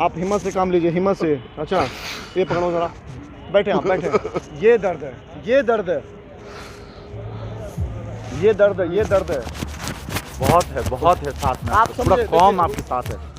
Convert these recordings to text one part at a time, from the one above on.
आप हिम्मत से काम लीजिए, हिम्मत से। अच्छा ये पकड़ो ज़रा, बैठे आप बैठे। ये दर्द है, ये दर्द है, ये दर्द है, ये दर्द है। बहुत है साथ में, आप पूरा समझे, कौम देखिए, आपके साथ है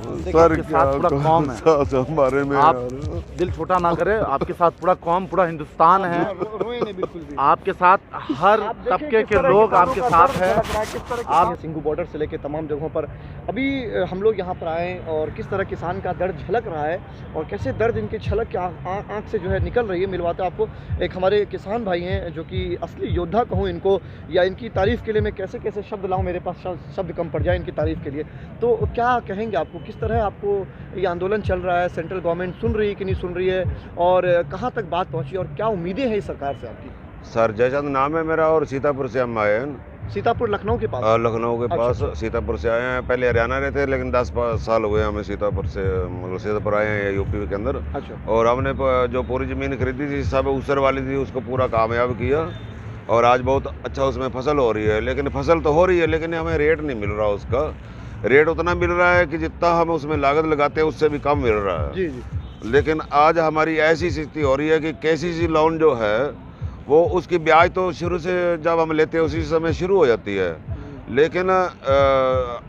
देखिए, सर आपके क्या साथ पूरा कौम है। हमारे में आप यार। दिल छोटा ना करें, आपके साथ पूरा कौम, पूरा हिंदुस्तान है रोए नहीं बिल्कुल भी। आपके साथ। हर आप देखिए तबके किस के तरह लोग किसानों आपके का साथ दर्द हैं। झलक रहा है, किस तरह आप सिंघू बॉर्डर से लेके तमाम जगहों पर अभी हम लोग यहाँ पर आए और किस तरह किसान का दर्द झलक रहा है और कैसे दर्द इनके छलक के आँख से जो है निकल रही है। मिलवाते हैं आपको एक हमारे किसान भाई हैं जो कि असली योद्धा कहूँ इनको, या इनकी तारीफ़ के लिए मैं कैसे कैसे शब्द लाऊँ, मेरे पास शब्द कम पड़ जाए इनकी तारीफ़ के लिए। तो क्या कहेंगे आपको, किस तरह आपको ये आंदोलन चल रहा है, सेंट्रल गवर्नमेंट सुन रही है कि नहीं सुन रही है, और कहाँ तक बात पहुँची और क्या उम्मीदें हैं इस सरकार से आपकी? सर जयचंद नाम है मेरा और सीतापुर से हम आए हैं। सीतापुर लखनऊ के पास? लखनऊ के पास अच्छा। सीतापुर से आए हैं। पहले हरियाणा रहते हैं लेकिन 10 साल हो गए हमें सीतापुर से, मतलब सीतापुर आए हैं यूपी के अंदर। अच्छा। और हमने जो पूरी ज़मीन खरीदी थी सब ऊसर वाली थी, उसको पूरा कामयाब किया और आज बहुत अच्छा उसमें फसल हो रही है। लेकिन फसल तो हो रही है लेकिन हमें रेट नहीं मिल रहा उसका। रेट उतना मिल रहा है कि जितना हम उसमें लागत लगाते हैं उससे भी कम मिल रहा है। जी जी। लेकिन आज हमारी ऐसी स्थिति हो रही है कि केसीसी लोन जो है वो उसकी ब्याज तो शुरू से जब हम लेते हैं उसी समय शुरू हो जाती है, लेकिन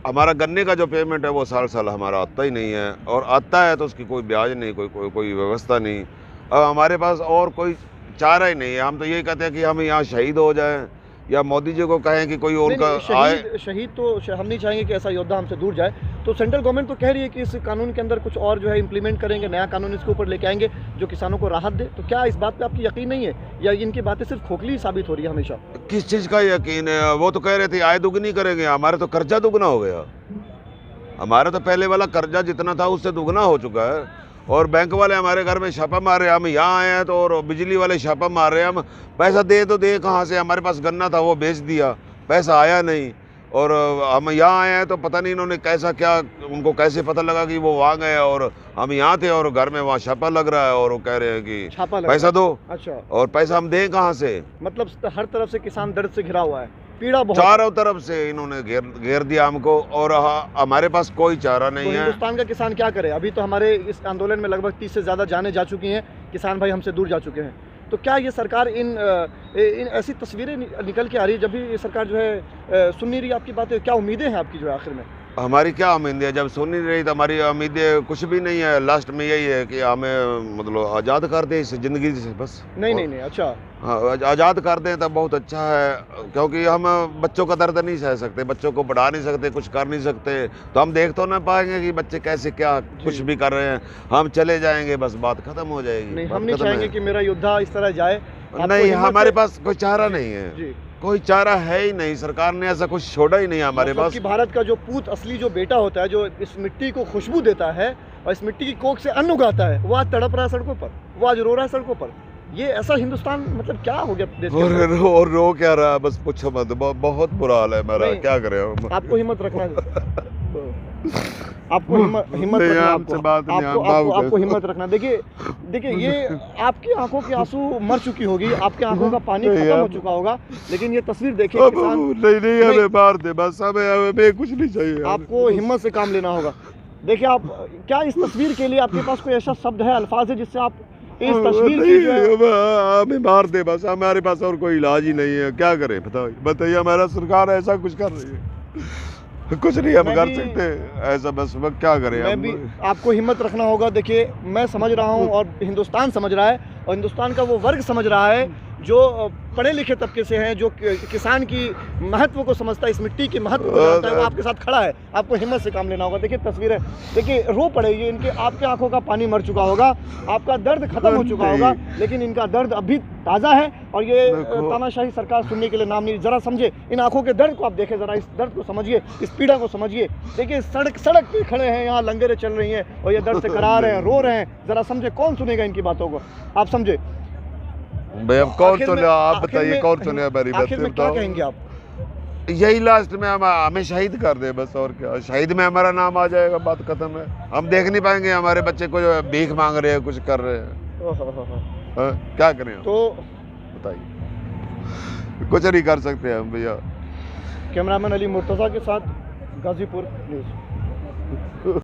हमारा गन्ने का जो पेमेंट है वो साल साल हमारा आता ही नहीं है, और आता है तो उसकी कोई ब्याज नहीं, कोई व्यवस्था नहीं। अब हमारे पास और कोई चारा ही नहीं है। हम तो यही कहते हैं कि हम यहाँ शहीद हो जाएं या मोदी जी को कहें कि कोई उनका आए। शहीद तो हम नहीं चाहेंगे कि ऐसा योद्धा हमसे दूर जाए। तो सेंट्रल गवर्नमेंट तो कह रही है कि इस कानून के अंदर कुछ और जो है इम्प्लीमेंट करेंगे, नया कानून इसके ऊपर लेके आएंगे जो किसानों को राहत दे। तो क्या इस बात पे आपकी यकीन नहीं है या इनकी बातें सिर्फ खोखली साबित हो रही है हमेशा? किस चीज़ का यकीन है? वो तो कह रहे थे आय दुगनी करेंगे, हमारे तो कर्जा दुगना हो गया। हमारा तो पहले वाला कर्जा जितना था उससे दुगना हो चुका है। और बैंक वाले हमारे घर में छापा मार रहे हैं, हम यहाँ आए हैं तो, और बिजली वाले छापा मार रहे हैं। हम पैसा दे तो दे कहाँ से? हमारे पास गन्ना था वो बेच दिया, पैसा आया नहीं। और हम यहाँ आए हैं तो पता नहीं इन्होंने कैसा क्या, उनको कैसे पता लगा कि वो वहाँ गए और हम यहाँ थे और घर में वहाँ छापा लग रहा है और वो कह रहे हैं कि पैसा दो। अच्छा। और पैसा हम दें कहाँ से? मतलब हर तरफ से किसान दर्द से घिरा हुआ है, पीड़ा बहुत, चारों तरफ से इन्होंने घेर दिया हमको और हमारे पास कोई चारा नहीं है। हिंदुस्तान का किसान क्या करे? अभी तो हमारे इस आंदोलन में लगभग 30 से ज़्यादा जानें जा चुकी हैं, किसान भाई हमसे दूर जा चुके हैं। तो क्या ये सरकार इन ऐसी तस्वीरें निकल के आ रही है जब भी ये सरकार जो है सुन नहीं रही आपकी बातें? क्या उम्मीदें हैं आपकी जो है आखिर में? हमारी क्या उम्मीद है? जब सुन नहीं रही तो हमारी उम्मीदें कुछ भी नहीं है। लास्ट में यही है कि हमें मतलब आज़ाद कर दें इस ज़िंदगी से बस। नहीं अच्छा। हाँ, आज़ाद कर दें तब बहुत अच्छा है, क्योंकि हम बच्चों का दर्द नहीं सह सकते, बच्चों को बढ़ा नहीं सकते, कुछ कर नहीं सकते। तो हम देख तो ना पाएंगे कि बच्चे कैसे क्या कुछ भी कर रहे हैं। हम चले जाएंगे बस, बात खत्म हो जाएगी। नहीं, हम नहीं चाहेंगे कि मेरा योद्धा इस तरह जाए। नहीं, हमारे पास कोई चारा नहीं है, कोई चारा है ही नहीं। सरकार ने ऐसा कुछ छोड़ा ही नहीं हमारे पास। कि भारत का जो पूत असली जो बेटा होता है, जो इस मिट्टी को खुशबू देता है और इस मिट्टी की कोख से अन्न उगाता है, वो आज तड़प रहा है सड़कों पर, वो आज रो रहा है सड़कों पर। ये ऐसा हिंदुस्तान मतलब क्या हो गया देश के? और रो क्या रहा है? बस पूछो मत, बहुत बुरा हाल है मेरा। क्या करें हम? आपको हिम्मत रखना है, आपको हिम्मत रखना, आपको हिम्मत रखना। देखिए ये आपकी आंखों की आंसू मर चुकी होगी, आपकी आंखों का पानी खत्म हो चुका होगा, लेकिन ये तस्वीर देखिए किसान। नहीं हमें मार दे बस, हमें कुछ नहीं चाहिए। आपको हिम्मत से काम लेना होगा। देखिए आप क्या इस तस्वीर के लिए आपके पास कोई ऐसा शब्द है, अल्फाज है जिससे आप इस तस्वीर की जो है? हमें मार दे बस, हमारे पास और कोई इलाज ही नहीं है। क्या करें बताइए? हमारा सरकार ऐसा कुछ कर रही है, कुछ नहीं हम कर सकते ऐसा, बस क्या करें? मैं भी आपको हिम्मत रखना होगा। देखिए मैं समझ रहा हूँ और हिंदुस्तान समझ रहा है, और हिंदुस्तान का वो वर्ग समझ रहा है जो पढ़े लिखे तबके से हैं, जो किसान की महत्व को समझता है, इस मिट्टी की महत्व को जानता है, वो आपके साथ खड़ा है। आपको हिम्मत से काम लेना होगा। देखिए तस्वीरें, देखिए रो पड़ेगी इनके, आपके आंखों का पानी मर चुका होगा, आपका दर्द खत्म हो चुका होगा, लेकिन इनका दर्द अभी ताज़ा है। और ये तानाशाही सरकार सुनने के लिए नाम नहीं। जरा समझे इन आंखों के दर्द को, आप देखें जरा, इस दर्द को समझिए, इस पीड़ा को समझिए। देखिए सड़क पे खड़े हैं, यहाँ लंगरें चल रही हैं और ये दर्द से करा रहे हैं, रो रहे हैं। जरा समझे, कौन सुनेगा इनकी बातों को? आप समझे भाई, अब कौन सुने? आप बताइए कौन सुने हमारी बात? आखिर में क्या कहेंगे आप? यही लास्ट में हमें शहीद कर दे बस, और क्या? शहीद में हमारा नाम आ जाएगा, बात खत्म है। हम देख नहीं पाएंगे हमारे बच्चे को भीख मांग रहे हैं, कुछ कर रहे हैं। क्या करें तो बताइए? कुछ नहीं कर सकते हम भैया। कैमरामैन अली मुर्तज़ा के साथ, गाजीपुर न्यूज़।